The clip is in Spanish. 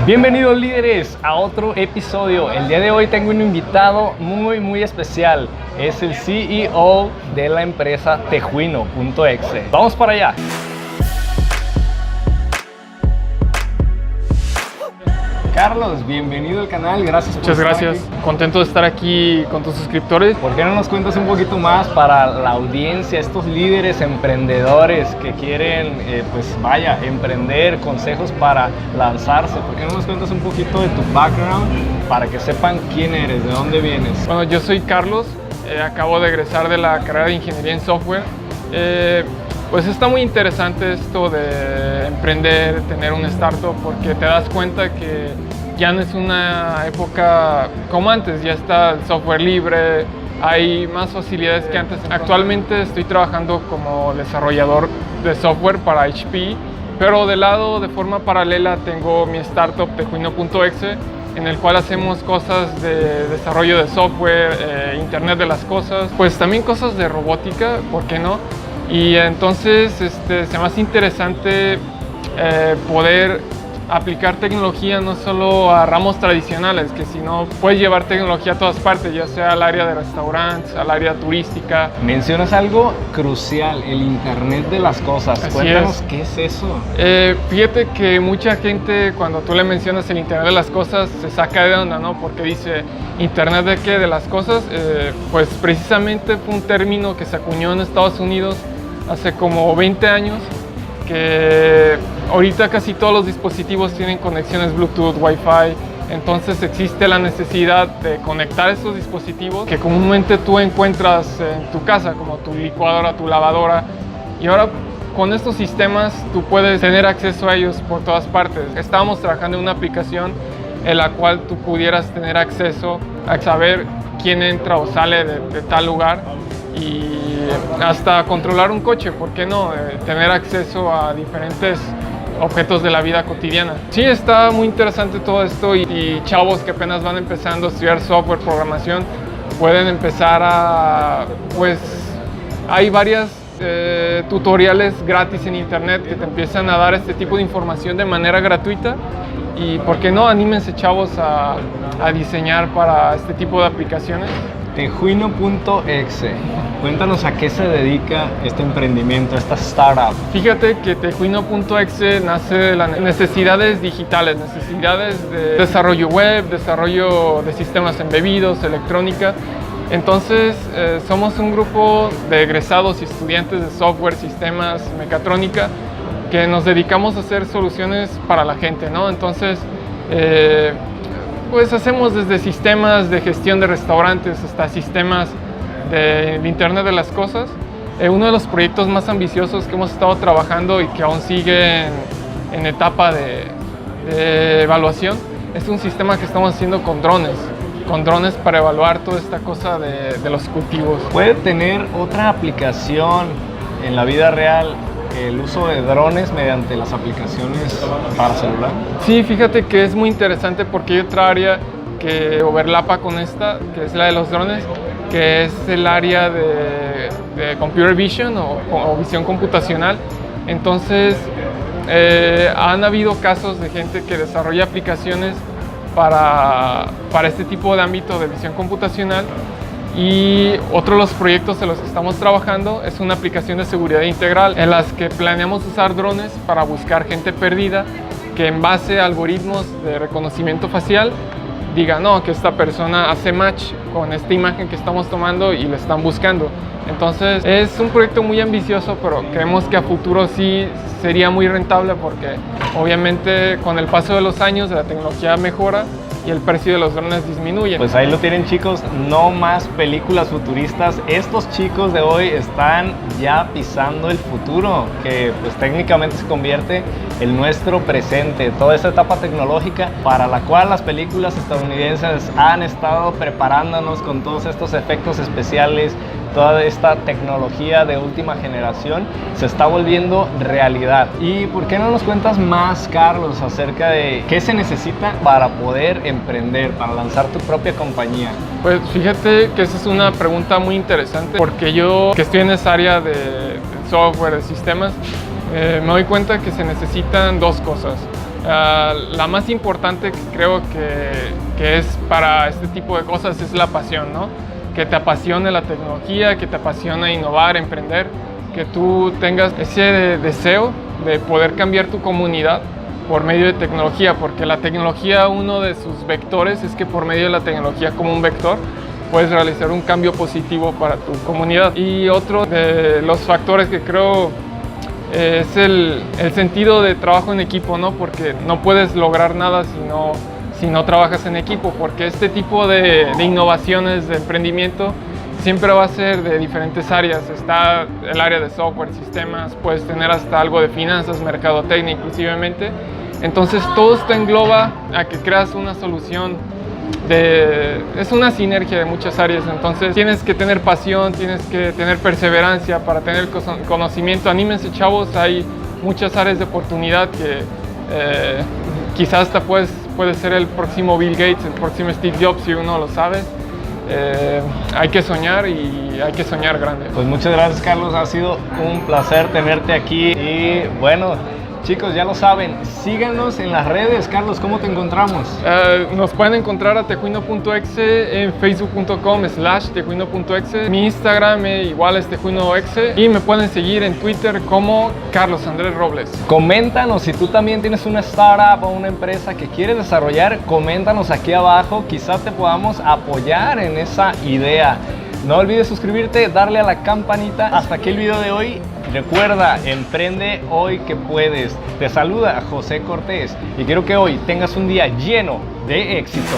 Bienvenidos líderes a otro episodio. El día de hoy tengo un invitado muy especial. Es el CEO de la empresa Tejuino.exe. Vamos para allá. Carlos, bienvenido al canal, gracias por Muchas gracias, contento de estar aquí con tus suscriptores. ¿Por qué no nos cuentas un poquito más para la audiencia, estos líderes emprendedores que quieren, emprender, consejos para lanzarse? ¿Por qué no nos cuentas un poquito de tu background para que sepan quién eres, de dónde vienes? Bueno, yo soy Carlos, acabo de egresar de la carrera de Ingeniería en Software. Pues está muy interesante esto de emprender, tener un startup, porque te das cuenta que ya no es una época como antes, ya está el software libre, hay más facilidades que antes. Actualmente estoy trabajando como desarrollador de software para HP, pero de lado, de forma paralela, tengo mi startup Tejuino.exe, en el cual hacemos cosas de desarrollo de software, Internet de las cosas, pues también cosas de robótica, ¿por qué no? Y entonces se me hace interesante poder aplicar tecnología no solo a ramos tradicionales, que si no puedes llevar tecnología a todas partes, ya sea al área de restaurantes, al área turística. Mencionas algo crucial, el Internet de las cosas. Así Cuéntanos, es. ¿qué es eso? Fíjate que mucha gente, cuando tú le mencionas el Internet de las cosas, se saca de onda, ¿no? Porque dice, ¿Internet de qué? De las cosas. Pues precisamente fue un término que se acuñó en Estados Unidos hace como 20 años, que ahorita casi todos los dispositivos tienen conexiones Bluetooth, Wi-Fi, entonces existe la necesidad de conectar esos dispositivos que comúnmente tú encuentras en tu casa, como tu licuadora, tu lavadora, y ahora con estos sistemas tú puedes tener acceso a ellos por todas partes. Estábamos trabajando en una aplicación en la cual tú pudieras tener acceso a saber quién entra o sale de tal lugar, y hasta controlar un coche, ¿por qué no? Tener acceso a diferentes objetos de la vida cotidiana. Sí, está muy interesante todo esto y chavos que apenas van empezando a estudiar software, programación, pueden empezar hay varias tutoriales gratis en internet que te empiezan a dar este tipo de información de manera gratuita, y ¿por qué no? Anímense chavos a diseñar para este tipo de aplicaciones. Tejuino.exe. Cuéntanos a qué se dedica este emprendimiento, esta startup. Fíjate que Tejuino.exe nace de las necesidades digitales, necesidades de desarrollo web, desarrollo de sistemas embebidos, electrónica. Entonces somos un grupo de egresados y estudiantes de software, sistemas, mecatrónica, que nos dedicamos a hacer soluciones para la gente, ¿no? Entonces pues hacemos desde sistemas de gestión de restaurantes hasta sistemas de Internet de las cosas. Uno de los proyectos más ambiciosos que hemos estado trabajando y que aún sigue en etapa de evaluación es un sistema que estamos haciendo con drones para evaluar toda esta cosa de los cultivos. ¿Puede tener otra aplicación en la vida real el uso de drones mediante las aplicaciones para celular? Sí, fíjate que es muy interesante porque hay otra área que overlapa con esta, que es la de los drones, que es el área de computer vision o visión computacional. Entonces han habido casos de gente que desarrolla aplicaciones para este tipo de ámbito de visión computacional, y otro de los proyectos en los que estamos trabajando es una aplicación de seguridad integral en las que planeamos usar drones para buscar gente perdida, que en base a algoritmos de reconocimiento facial diga, no, que esta persona hace match con esta imagen que estamos tomando y la están buscando. Entonces es un proyecto muy ambicioso, pero creemos que a futuro sí sería muy rentable, porque obviamente con el paso de los años la tecnología mejora y el precio de los drones disminuye. Pues ahí lo tienen, chicos, no más películas futuristas. Estos chicos de hoy están ya pisando el futuro, que pues técnicamente se convierte en nuestro presente. Toda esta etapa tecnológica para la cual las películas estadounidenses han estado preparándonos con todos estos efectos especiales, toda esta tecnología de última generación se está volviendo realidad. ¿Y por qué no nos cuentas más, Carlos, acerca de qué se necesita para poder emprender, para lanzar tu propia compañía? Pues fíjate que esa es una pregunta muy interesante, porque yo, que estoy en esa área de software, de sistemas, me doy cuenta que se necesitan dos cosas. La más importante que creo que es para este tipo de cosas es la pasión, ¿no? Que te apasione la tecnología, que te apasione innovar, emprender, que tú tengas ese deseo de poder cambiar tu comunidad por medio de tecnología, porque la tecnología, uno de sus vectores es que por medio de la tecnología como un vector puedes realizar un cambio positivo para tu comunidad. Y otro de los factores que creo es el sentido de trabajo en equipo, ¿no? Porque no puedes lograr nada si no trabajas en equipo, porque este tipo de innovaciones, de emprendimiento, siempre va a ser de diferentes áreas. Está el área de software, sistemas, puedes tener hasta algo de finanzas, mercadotecnia inclusivemente. Entonces todo esto engloba a que creas una solución. Es una sinergia de muchas áreas, entonces tienes que tener pasión, tienes que tener perseverancia para tener conocimiento. Anímense, chavos, hay muchas áreas de oportunidad que quizás hasta puede ser el próximo Bill Gates, el próximo Steve Jobs, si uno lo sabe. Hay que soñar y hay que soñar grande. Pues muchas gracias, Carlos, ha sido un placer tenerte aquí y bueno, chicos, ya lo saben, síganos en las redes. Carlos, ¿cómo te encontramos? Nos pueden encontrar a tejuino.exe en facebook.com/tejuino.exe. Mi Instagram igual es tejuino.exe y me pueden seguir en Twitter como Carlos Andrés Robles. Coméntanos si tú también tienes una startup o una empresa que quieres desarrollar, coméntanos aquí abajo, quizás te podamos apoyar en esa idea. No olvides suscribirte, darle a la campanita. Hasta aquí el video de hoy. Recuerda, emprende hoy que puedes. Te saluda José Cortés y quiero que hoy tengas un día lleno de éxito.